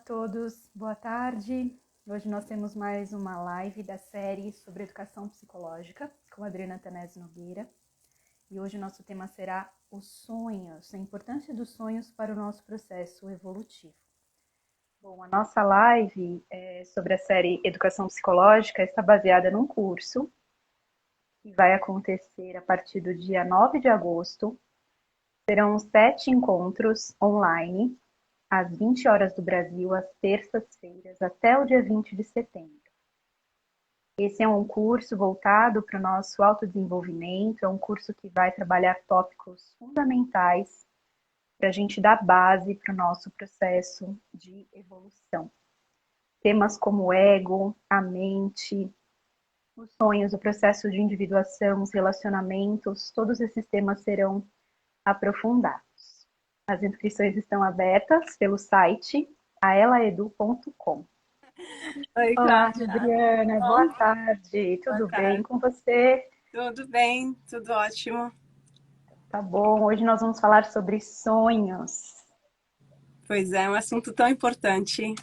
todos, boa tarde. Hoje nós temos mais uma live da série sobre educação psicológica com a Adriana Tanese Nogueira. E hoje o nosso tema será os sonhos, a importância dos sonhos para o nosso processo evolutivo. Bom, a nossa live sobre a série Educação Psicológica está baseada num curso que vai acontecer a partir do dia 9 de agosto. Serão 7 encontros online, às 20 horas do Brasil, às terças-feiras, até o dia 20 de setembro. Esse é um curso voltado para o nosso autodesenvolvimento, é um curso que vai trabalhar tópicos fundamentais para a gente dar base para o nosso processo de evolução. Temas como o ego, a mente, os sonhos, o processo de individuação, os relacionamentos, todos esses temas serão aprofundados. As inscrições estão abertas pelo site aelaedu.com. Oi, Olá, Cláudia. Adriana, boa tarde. Tudo bem com você? Tudo bem, tudo ótimo. Tá bom, hoje nós vamos falar sobre sonhos. Pois é, um assunto tão importante.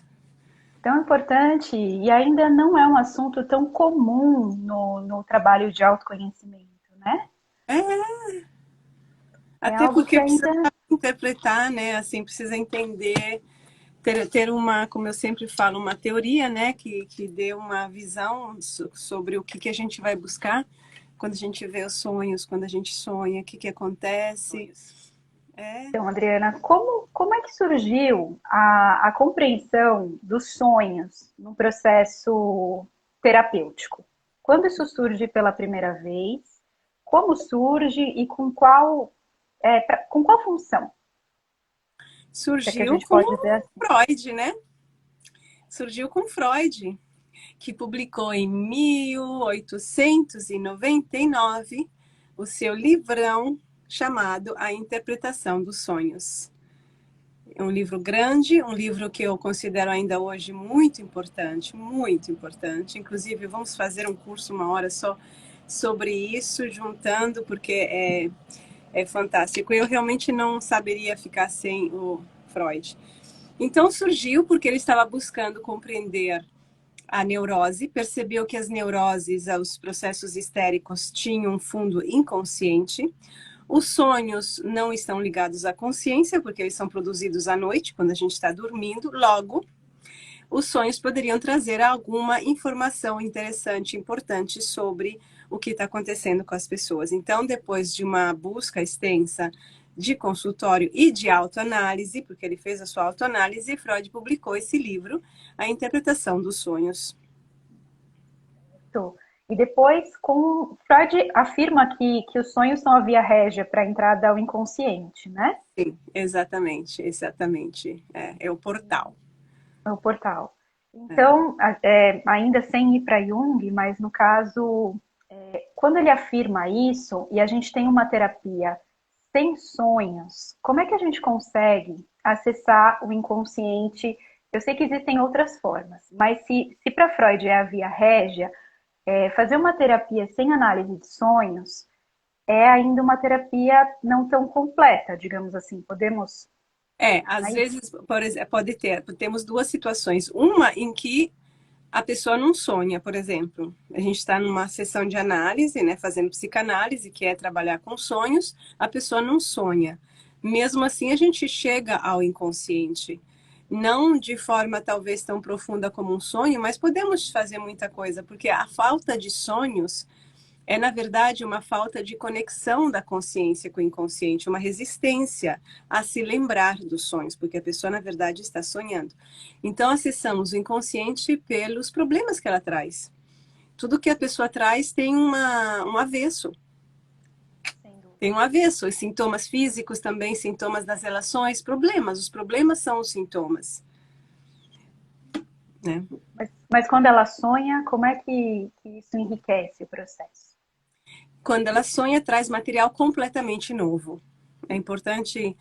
Tão importante e ainda não é um assunto tão comum no trabalho de autoconhecimento, né? É Até algo que porque precisa ainda... interpretar, né? Assim, precisa entender, ter uma, como eu sempre falo, uma teoria, né? Que dê uma visão sobre o que a gente vai buscar quando a gente vê os sonhos, quando a gente sonha, o que acontece. Então, Adriana, como é que surgiu a compreensão dos sonhos no processo terapêutico? Quando isso surge pela primeira vez? Como surge e com qual função? Se é que a Surgiu gente com pode dizer assim. Freud, né? Surgiu com Freud, que publicou em 1899 o seu livrão chamado A Interpretação dos Sonhos. É um livro grande, um livro que eu considero ainda hoje muito importante, muito importante. Inclusive, vamos fazer um curso uma hora só sobre isso, juntando, porque é fantástico. Eu realmente não saberia ficar sem o Freud. Então surgiu porque ele estava buscando compreender a neurose, percebeu que as neuroses, os processos histéricos, tinham um fundo inconsciente. Os sonhos não estão ligados à consciência, porque eles são produzidos à noite, quando a gente está dormindo. Logo, os sonhos poderiam trazer alguma informação interessante, importante sobre o que está acontecendo com as pessoas. Então, depois de uma busca extensa de consultório e de autoanálise, porque ele fez a sua autoanálise, Freud publicou esse livro, A Interpretação dos Sonhos. E depois, Freud afirma que os sonhos são a via régia para a entrada ao inconsciente, né? Sim, exatamente, exatamente. É o portal. É o portal. Então, ainda sem ir para Jung, mas no caso, quando ele afirma isso e a gente tem uma terapia sem sonhos, como é que a gente consegue acessar o inconsciente? Eu sei que existem outras formas, mas se para Freud é a via régia, fazer uma terapia sem análise de sonhos é ainda uma terapia não tão completa, digamos assim. Podemos... Às vezes, por exemplo, temos duas situações. Uma em que a pessoa não sonha, por exemplo. A gente está numa sessão de análise, né, fazendo psicanálise, que é trabalhar com sonhos, a pessoa não sonha. Mesmo assim, a gente chega ao inconsciente. Não de forma talvez tão profunda como um sonho, mas podemos fazer muita coisa, porque a falta de sonhos é, na verdade, uma falta de conexão da consciência com o inconsciente, uma resistência a se lembrar dos sonhos, porque a pessoa, na verdade, está sonhando. Então, acessamos o inconsciente pelos problemas que ela traz. Tudo que a pessoa traz tem um avesso. Tem um avesso, os sintomas físicos também, sintomas das relações, problemas. Os problemas são os sintomas. Né? Mas quando ela sonha, como é que isso enriquece o processo? Quando ela sonha, traz material completamente novo. É importante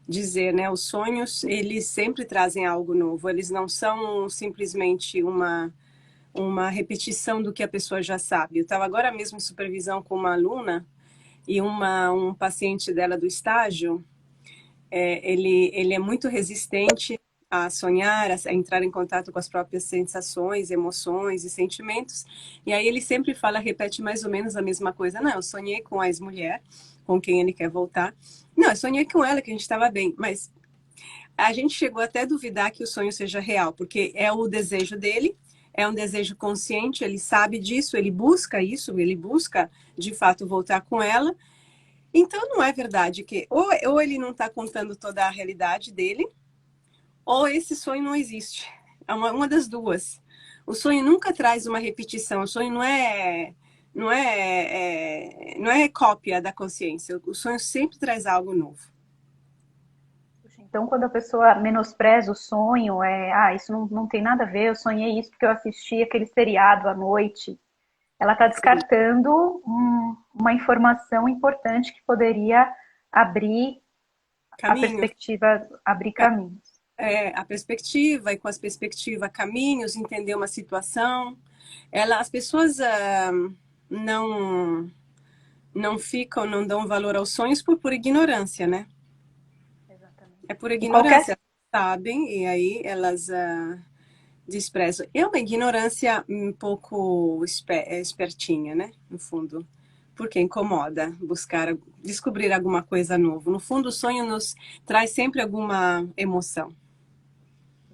dizer, né? Os sonhos, eles sempre trazem algo novo. Eles não são simplesmente uma repetição do que a pessoa já sabe. Eu estava agora mesmo em supervisão com uma aluna e um paciente dela do estágio, ele é muito resistente a sonhar, a entrar em contato com as próprias sensações, emoções e sentimentos. E aí ele sempre fala, repete mais ou menos a mesma coisa. Não, eu sonhei com a ex-mulher, com quem ele quer voltar. Não, eu sonhei com ela, que a gente estava bem. Mas a gente chegou até a duvidar que o sonho seja real, porque é o desejo dele, é um desejo consciente, ele sabe disso, ele busca isso, ele busca de fato voltar com ela. Então não é verdade que ou ele não está contando toda a realidade dele, ou esse sonho não existe. É uma das duas. O sonho nunca traz uma repetição. O sonho não é cópia da consciência. O sonho sempre traz algo novo. Então, quando a pessoa menospreza o sonho, isso não tem nada a ver, eu sonhei isso porque eu assisti aquele seriado à noite. Ela está Sim. descartando uma informação importante que poderia abrir a Caminho. perspectiva, abrir caminhos. A perspectiva, e com as perspectivas, caminhos, entender uma situação. As pessoas não, não ficam, não dão valor aos sonhos por ignorância, né? É Exatamente. por E qualquer ignorância, sabem, e aí elas desprezam. É uma ignorância um pouco espertinha, né? No fundo. Porque incomoda buscar, descobrir alguma coisa nova. No fundo, o sonho nos traz sempre alguma emoção.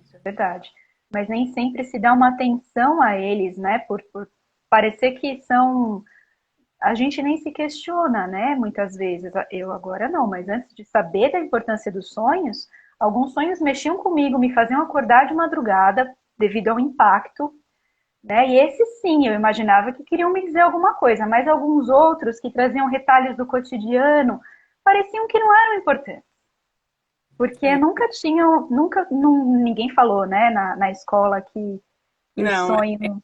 Isso é verdade. Mas nem sempre se dá uma atenção a eles, né? Por parecer que são. A gente nem se questiona, né? Muitas vezes. Eu agora não, mas antes de saber da importância dos sonhos, alguns sonhos mexiam comigo, me faziam acordar de madrugada devido ao impacto, né? E esse sim, eu imaginava que queriam me dizer alguma coisa, mas alguns outros que traziam retalhos do cotidiano pareciam que não eram importantes. Porque É. nunca tinham, ninguém falou, né, na escola que o Não, sonho.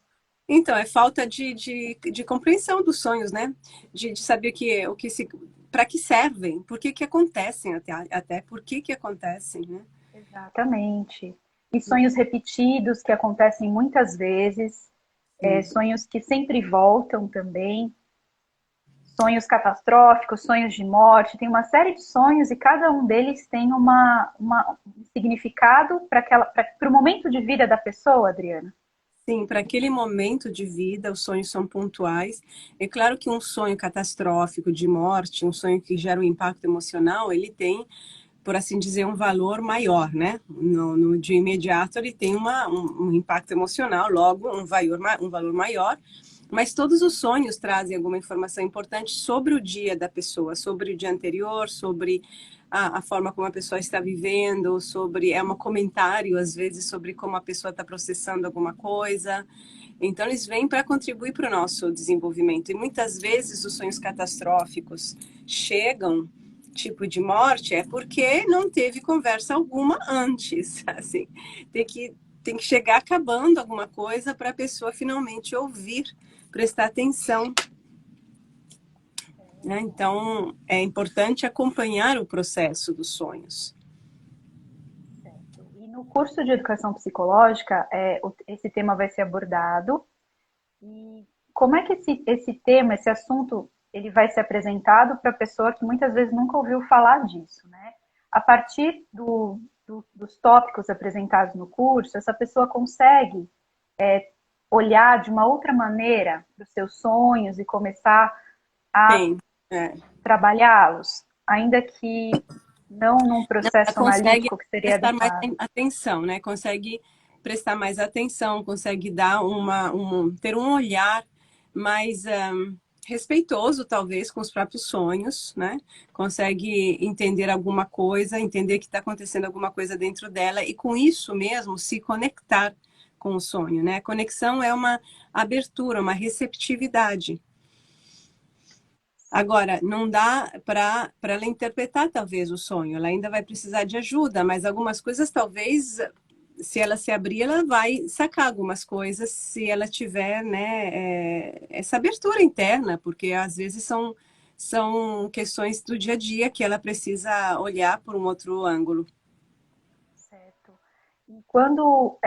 então, é falta de compreensão dos sonhos, né? De saber o que se, para que servem, por que que acontecem até por que que acontecem, né? Exatamente. E sonhos repetidos que acontecem muitas vezes, Sim. sonhos que sempre voltam também, sonhos catastróficos, sonhos de morte, tem uma série de sonhos e cada um deles tem um significado para o momento de vida da pessoa, Adriana. Sim, para aquele momento de vida, os sonhos são pontuais. É claro que um sonho catastrófico de morte, um sonho que gera um impacto emocional, ele tem, por assim dizer, um valor maior, né? No de imediato, ele tem um impacto emocional, logo um valor maior. Mas todos os sonhos trazem alguma informação importante sobre o dia da pessoa, sobre o dia anterior, sobre a forma como a pessoa está vivendo, é um comentário, às vezes, sobre como a pessoa está processando alguma coisa. Então, eles vêm para contribuir para o nosso desenvolvimento. E muitas vezes os sonhos catastróficos chegam, tipo de morte, é porque não teve conversa alguma antes. Assim, tem que chegar acabando alguma coisa para a pessoa finalmente ouvir, prestar atenção, né? Então, é importante acompanhar o processo dos sonhos. Certo. E no curso de educação psicológica, esse tema vai ser abordado. E como é que esse tema, esse assunto, ele vai ser apresentado para a pessoa que muitas vezes nunca ouviu falar disso, né? A partir dos tópicos apresentados no curso, essa pessoa consegue olhar de uma outra maneira para os seus sonhos e começar a Tem. É. trabalhá-los, ainda que não num Ela processo consegue analítico que seria prestar mais adequado. atenção, né? Consegue prestar mais atenção, consegue dar ter um olhar mais respeitoso, talvez, com os próprios sonhos, né? Consegue entender alguma coisa, entender que está acontecendo alguma coisa dentro dela e, com isso mesmo, se conectar com o sonho, né? A conexão é uma abertura, uma receptividade. Agora, não dá para ela interpretar, talvez, o sonho. Ela ainda vai precisar de ajuda, mas algumas coisas, talvez, se ela se abrir, ela vai sacar algumas coisas, se ela tiver, né, essa abertura interna, porque às vezes são questões do dia a dia que ela precisa olhar por um outro ângulo. Certo. E quando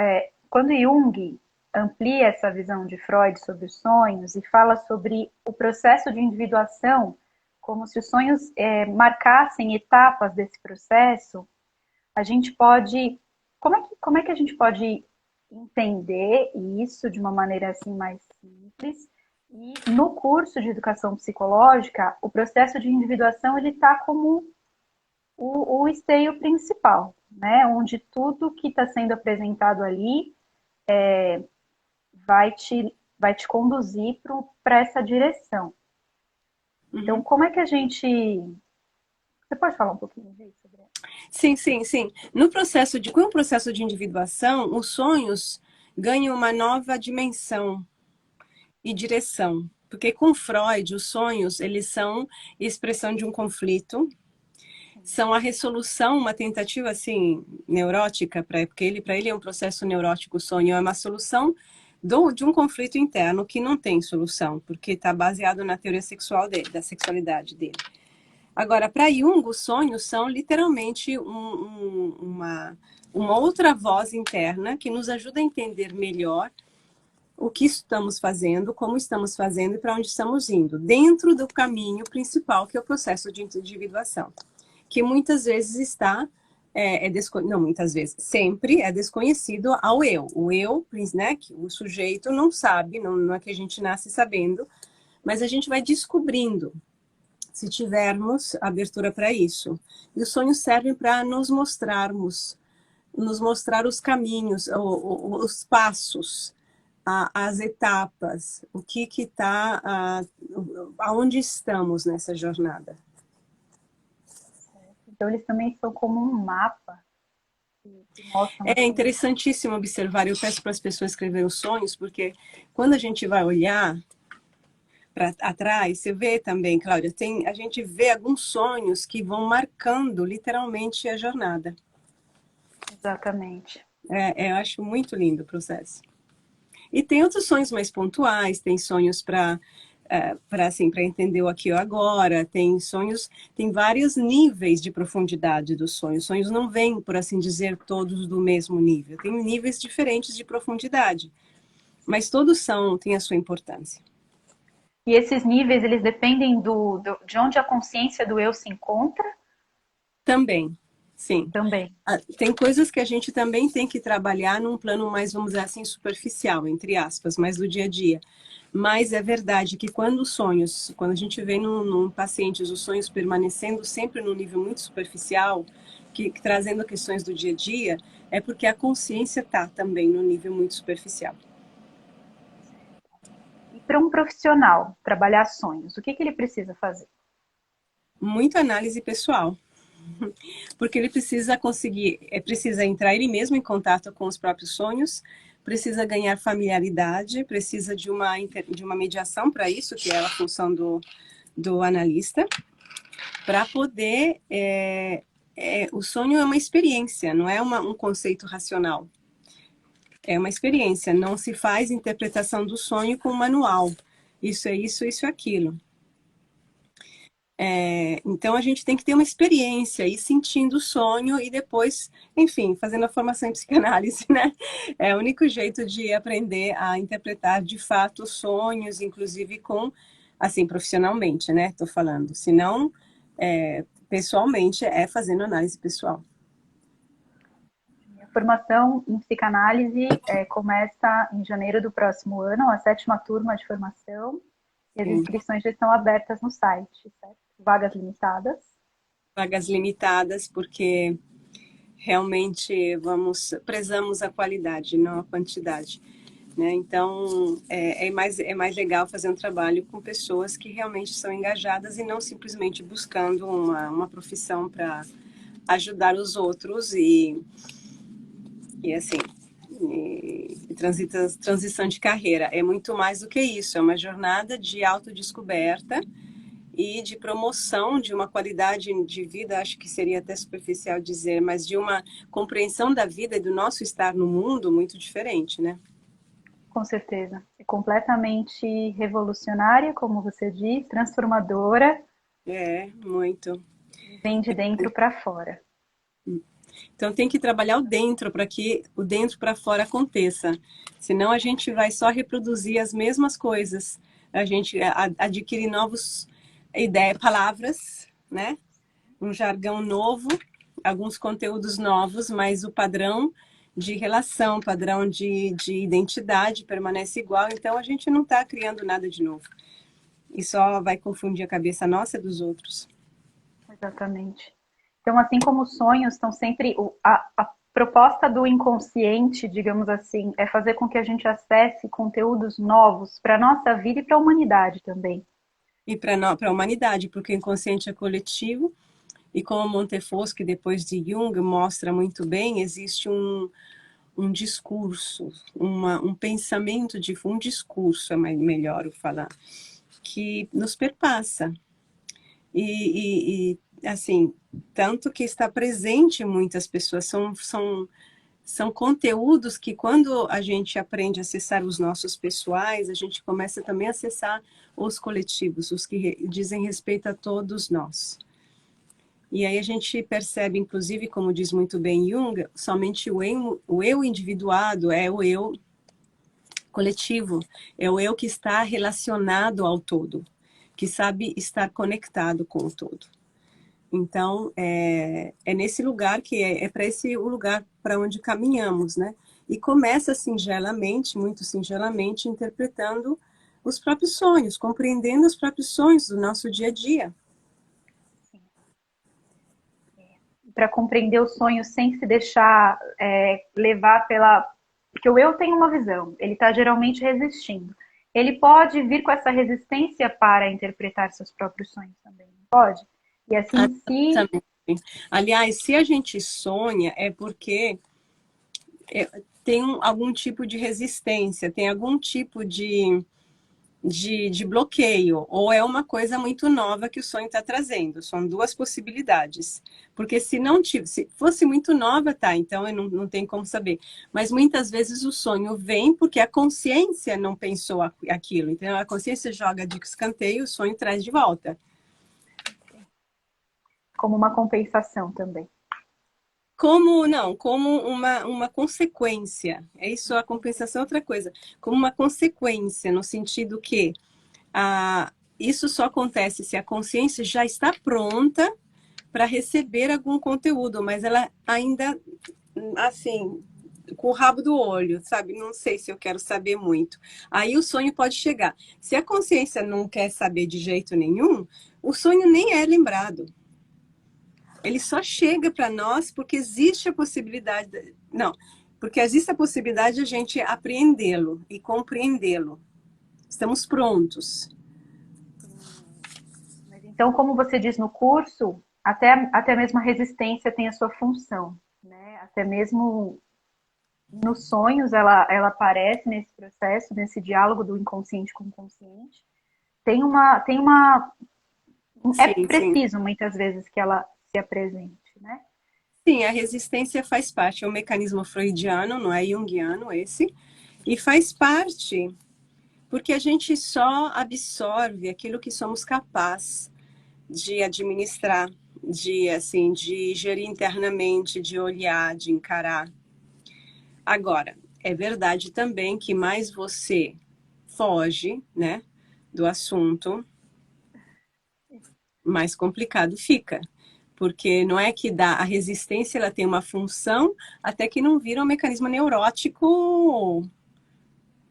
Jung amplia essa visão de Freud sobre os sonhos e fala sobre o processo de individuação, como se os sonhos marcassem etapas desse processo, a gente pode como é que a gente pode entender isso de uma maneira assim mais simples? E no curso de educação psicológica, o processo de individuação ele está como o esteio principal, né? Onde tudo que está sendo apresentado ali vai te conduzir para essa direção. Então, Uhum. como é que a gente... Você pode falar um pouquinho disso, Adriana? Sim, sim, sim. No processo com o processo de individuação, os sonhos ganham uma nova dimensão e direção. Porque com Freud, os sonhos, eles são expressão de um conflito, são a resolução, uma tentativa assim neurótica, porque para ele é um processo neurótico, o sonho é uma solução de um conflito interno que não tem solução, porque está baseado na teoria sexual dele, da sexualidade dele. Agora, para Jung, os sonhos são literalmente uma outra voz interna que nos ajuda a entender melhor o que estamos fazendo, como estamos fazendo e para onde estamos indo, dentro do caminho principal, que é o processo de individuação, que muitas vezes está, não muitas vezes, sempre é desconhecido ao eu. O eu, né, que o sujeito não sabe, não é que a gente nasce sabendo, mas a gente vai descobrindo se tivermos abertura para isso. E os sonhos servem para nos mostrar os caminhos, os passos, as etapas, o que está, aonde estamos nessa jornada. Então, eles também são como um mapa que mostram É assim. interessantíssimo observar, eu peço para as pessoas escreverem os sonhos, porque quando a gente vai olhar para atrás, você vê também, Cláudia, a gente vê alguns sonhos que vão marcando literalmente a jornada. Exatamente. Eu acho muito lindo o processo. E tem outros sonhos mais pontuais, tem sonhos para assim, para entender o aqui e o agora, tem sonhos, tem vários níveis de profundidade dos sonhos. Os sonhos não vêm, por assim dizer, todos do mesmo nível. Tem níveis diferentes de profundidade, mas todos têm a sua importância. E esses níveis, eles dependem de onde a consciência do eu se encontra Também, sim. também. Tem coisas que a gente também tem que trabalhar num plano mais, vamos dizer assim, superficial, entre aspas, mais do dia a dia. Mas é verdade que quando a gente vê num paciente os sonhos permanecendo sempre num nível muito superficial, que trazendo questões do dia a dia, é porque a consciência está também no nível muito superficial. E para um profissional trabalhar sonhos, o que ele precisa fazer? Muita análise pessoal. Porque ele precisa precisa entrar ele mesmo em contato com os próprios sonhos, precisa ganhar familiaridade, precisa de uma mediação para isso, que é a função do analista, para poder. O sonho é uma experiência, não é um conceito racional. É uma experiência, não se faz interpretação do sonho com um manual. Isso é isso, isso é aquilo. Então a gente tem que ter uma experiência, ir sentindo o sonho e depois, enfim, fazendo a formação em psicanálise, né? É o único jeito de aprender a interpretar de fato os sonhos, inclusive assim, profissionalmente, né? Tô falando. Se não, pessoalmente, é fazendo análise pessoal. Minha formação em psicanálise começa em janeiro do próximo ano, a 7ª turma de formação, e as Sim. inscrições já estão abertas no site, certo? Vagas limitadas. Vagas limitadas, porque realmente prezamos a qualidade, não a quantidade. Né? Então, é mais legal fazer um trabalho com pessoas que realmente são engajadas e não simplesmente buscando uma profissão para ajudar os outros assim, transição de carreira. É muito mais do que isso, é uma jornada de autodescoberta e de promoção de uma qualidade de vida, acho que seria até superficial dizer, mas de uma compreensão da vida e do nosso estar no mundo muito diferente, né? Com certeza. É completamente revolucionária, como você diz, transformadora. Muito. E vem de dentro para fora. Então tem que trabalhar o dentro para que o dentro para fora aconteça. Senão a gente vai só reproduzir as mesmas coisas. A gente adquire novos ideias, palavras, né? Um jargão novo, alguns conteúdos novos, mas o padrão de relação, padrão de identidade permanece igual, então a gente não está criando nada de novo. E só vai confundir a cabeça nossa e dos outros. Exatamente. Então, assim como os sonhos estão sempre. A proposta do inconsciente, digamos assim, é fazer com que a gente acesse conteúdos novos para a nossa vida e para a humanidade também. E para a humanidade, porque o inconsciente é coletivo, e como Montefosco, depois de Jung, mostra muito bem, existe um discurso, um pensamento, um discurso, é melhor falar, que nos perpassa. Assim, tanto que está presente em muitas pessoas, são conteúdos que quando a gente aprende a acessar os nossos pessoais, a gente começa também a acessar os coletivos, os que dizem respeito a todos nós. E aí a gente percebe, inclusive, como diz muito bem Jung, somente o eu individuado é o eu coletivo, é o eu que está relacionado ao todo, que sabe estar conectado com o todo. Então, é nesse lugar que é para esse o lugar para onde caminhamos, né? E começa singelamente, muito singelamente, interpretando os próprios sonhos, compreendendo os próprios sonhos do nosso dia a dia. Para compreender os sonhos sem se deixar levar pela. Porque o eu tem uma visão, ele está geralmente resistindo. Ele pode vir com essa resistência para interpretar seus próprios sonhos também, não pode? E assim, se. Aliás, se a gente sonha, é porque tem algum tipo de resistência, tem algum tipo de bloqueio, ou é uma coisa muito nova que o sonho está trazendo. São duas possibilidades. Porque se não se fosse muito nova, tá, então eu não tem como saber. Mas muitas vezes o sonho vem porque a consciência não pensou aquilo. Então a consciência joga de escanteio, o sonho traz de volta. Como uma compensação também. Como uma consequência. É isso, a compensação é outra coisa. Como uma consequência, no sentido que isso só acontece se a consciência já está pronta para receber algum conteúdo, mas ela ainda, assim, com o rabo do olho, sabe? Não sei se eu quero saber muito. Aí o sonho pode chegar. Se a consciência não quer saber de jeito nenhum, o sonho nem é lembrado. Ele só chega para nós porque existe a possibilidade. Não, porque existe a possibilidade de a gente apreendê-lo e compreendê-lo. Estamos prontos. Então, como você diz no curso, até mesmo a resistência tem a sua função, né? Até mesmo nos sonhos ela aparece nesse processo, nesse diálogo do inconsciente com o consciente. Tem uma é Sim, sim. preciso muitas vezes que ela se apresente, né? Sim, a resistência faz parte, é um mecanismo freudiano, não é junguiano esse, e faz parte porque a gente só absorve aquilo que somos capazes de administrar, de gerir internamente, de olhar, de encarar. Agora, é verdade também que mais você foge, né, do assunto, mais complicado fica. Porque não é que a resistência ela tem uma função até que não vira um mecanismo neurótico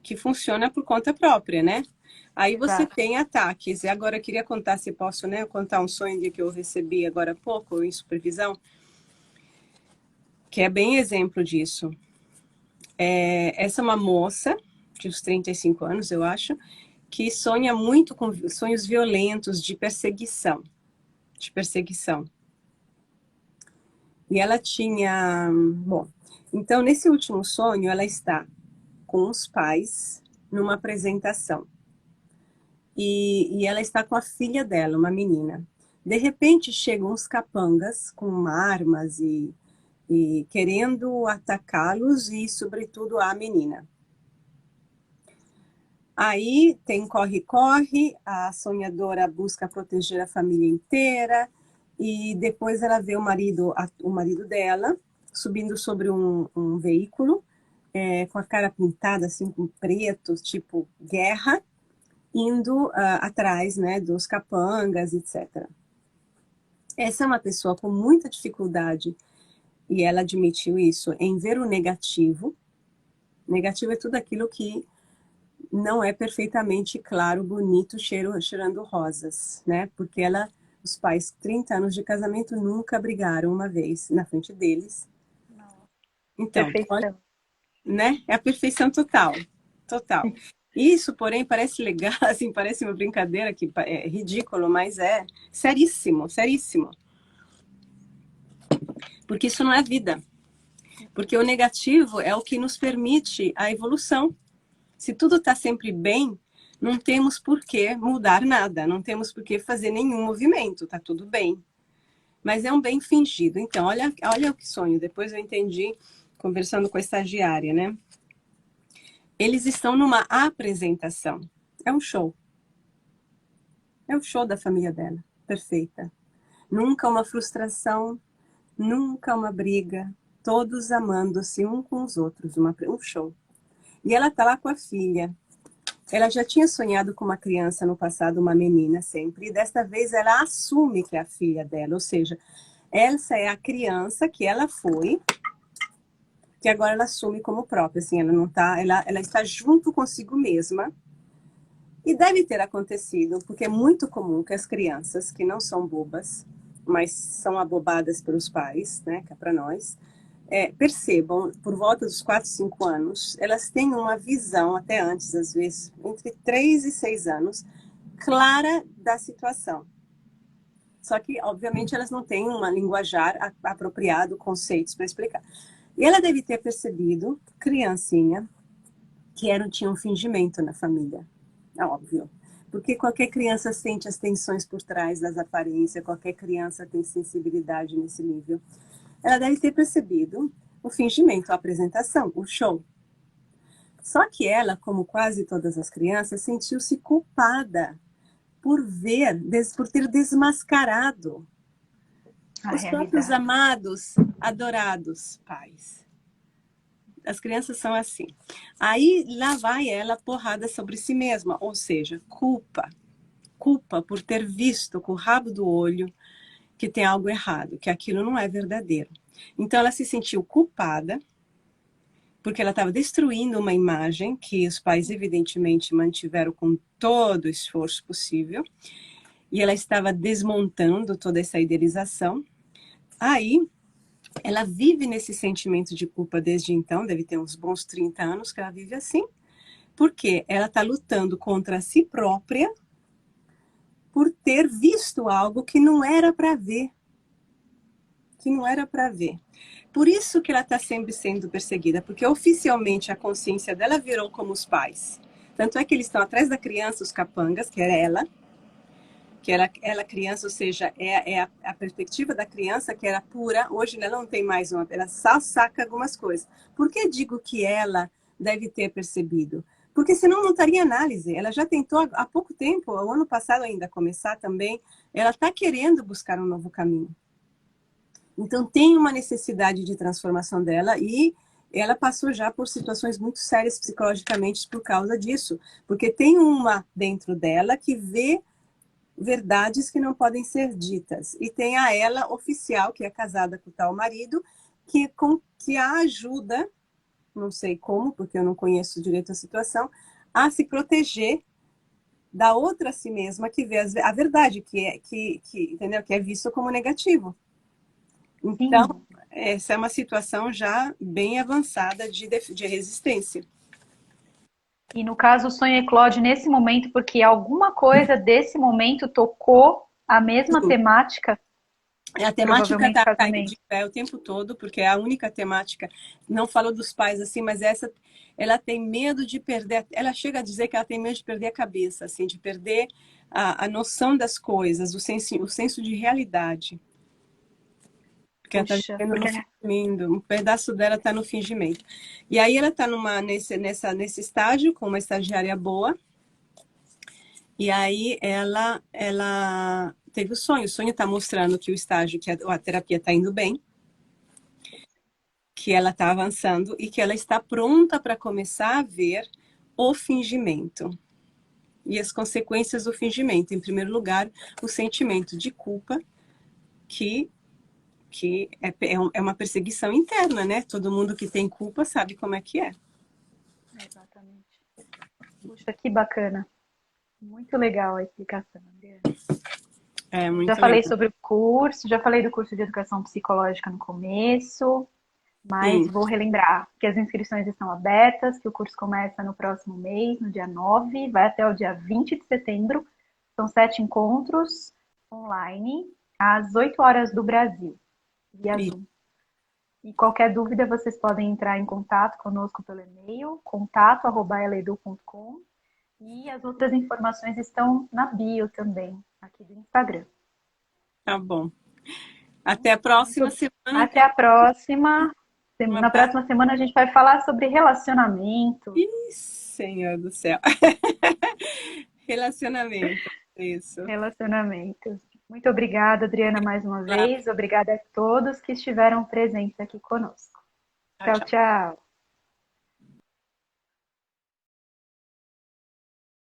que funciona por conta própria, né? Aí você Exato. tem ataques. E agora eu queria contar, se posso, né? Contar um sonho que eu recebi agora há pouco, em supervisão, que é bem exemplo disso. Essa é uma moça, de uns 35 anos, eu acho, que sonha muito com sonhos violentos de perseguição. De perseguição. E ela tinha. Bom, então nesse último sonho, ela está com os pais numa apresentação. E ela está com a filha dela, uma menina. De repente chegam uns capangas com armas e querendo atacá-los e, sobretudo, a menina. Aí tem corre-corre, a sonhadora busca proteger a família inteira e depois ela vê o marido dela subindo sobre um veículo com a cara pintada assim com preto, tipo guerra, indo atrás, né, dos capangas, etc. Essa é uma pessoa com muita dificuldade e ela admitiu isso, em ver o negativo. Negativo é tudo aquilo que não é perfeitamente claro, bonito, cheirando rosas, né? Porque os pais, 30 anos de casamento, nunca brigaram uma vez na frente deles. Não. Então, olha, Perfeição. né? É a perfeição total, total. Isso, porém, parece legal, assim, parece uma brincadeira que é ridículo, mas é seríssimo, seríssimo. Porque isso não é vida. Porque o negativo é o que nos permite a evolução. Se tudo está sempre bem, não temos por que mudar nada, não temos por que fazer nenhum movimento, está tudo bem. Mas é um bem fingido. Então, olha o que sonho. Depois eu entendi, conversando com a estagiária, né? Eles estão numa apresentação. É um show. É o show da família dela. Perfeita. Nunca uma frustração, nunca uma briga. Todos amando-se um com os outros. Um show. E ela tá lá com a filha. Ela já tinha sonhado com uma criança no passado, uma menina sempre. E desta vez ela assume que é a filha dela. Ou seja, essa é a criança que ela foi, que agora ela assume como própria. Assim, ela não tá, ela está junto consigo mesma. E deve ter acontecido, porque é muito comum que as crianças, que não são bobas, mas são abobadas pelos pais, né, que é para nós, percebam, por volta dos 4, 5 anos, elas têm uma visão, até antes, às vezes, entre 3 e 6 anos, clara da situação. Só que, obviamente, elas não têm um linguajar apropriado, conceitos para explicar. E ela deve ter percebido, criancinha, que tinha um fingimento na família. É óbvio. Porque qualquer criança sente as tensões por trás das aparências, qualquer criança tem sensibilidade nesse nível. Ela deve ter percebido o fingimento, a apresentação, o show. Só que ela, como quase todas as crianças, sentiu-se culpada por ter desmascarado A os próprios realidade. amados, adorados pais. As crianças são assim. Aí lá vai ela porrada sobre si mesma, ou seja, culpa. Culpa por ter visto com o rabo do olho que tem algo errado, que aquilo não é verdadeiro. Então ela se sentiu culpada porque ela estava destruindo uma imagem que os pais evidentemente mantiveram com todo o esforço possível, e ela estava desmontando toda essa idealização. Aí ela vive nesse sentimento de culpa desde então, deve ter uns bons 30 anos que ela vive assim, porque ela está lutando contra si própria por ter visto algo que não era para ver. Que não era para ver. Por isso que ela está sempre sendo perseguida, porque oficialmente a consciência dela virou como os pais. Tanto é que eles estão atrás da criança, os capangas, que era ela, que era ela criança, ou seja, a perspectiva da criança que era pura. Hoje ela não tem mais uma, ela só saca algumas coisas. Por que digo que ela deve ter percebido? Porque senão não estaria análise. Ela já tentou há pouco tempo, o ano passado ainda começar também, ela está querendo buscar um novo caminho. Então tem uma necessidade de transformação dela e ela passou já por situações muito sérias psicologicamente por causa disso, porque tem uma dentro dela que vê verdades que não podem ser ditas e tem a ela oficial que é casada com o tal marido que a ajuda, não sei como, porque eu não conheço direito a situação, a se proteger da outra si mesma que vê a verdade entendeu, que é visto como negativo. Então, Sim. essa é uma situação já bem avançada de resistência. E no caso, o sonho eclode nesse momento porque alguma coisa desse momento tocou a mesma temática, A temática provavelmente está indo de casamento. pé o tempo todo, porque é a única temática. Não falou dos pais assim, mas essa, ela tem medo de perder. Ela chega a dizer que ela tem medo de perder a cabeça, assim, de perder a noção das coisas, o senso de realidade. Porque ela está Puxa, vivendo no porque fingimento, um pedaço dela está no fingimento. E aí ela está nesse estágio, com uma estagiária boa, e aí ela teve o sonho está mostrando que o estágio, que a terapia está indo bem, que ela está avançando e que ela está pronta para começar a ver o fingimento e as consequências do fingimento. Em primeiro lugar, o sentimento de culpa que porque é uma perseguição interna, né? Todo mundo que tem culpa sabe como é que é. Exatamente. Puxa, que bacana. Muito legal a explicação, Adriana. É Já muito falei legal. sobre o curso, já falei do curso de educação psicológica no começo, mas Sim, vou relembrar que as inscrições estão abertas, que o curso começa no próximo mês, no dia 9, vai até o dia 20 de setembro. São 7 encontros online, às 8 horas do Brasil, via e Zoom. E qualquer dúvida, vocês podem entrar em contato conosco pelo e-mail, contato@eledu.com. E as outras informações estão na bio também, aqui do Instagram. tá bom. Até a próxima Muito... semana. Até a próxima. Um Na abraço. próxima semana a gente vai falar sobre relacionamento. Ih, Senhor do céu. Relacionamento. Isso. Relacionamentos. Muito obrigada, Adriana, mais uma vez. Obrigada a todos que estiveram presentes aqui conosco. Tchau, Tchau, tchau. tchau.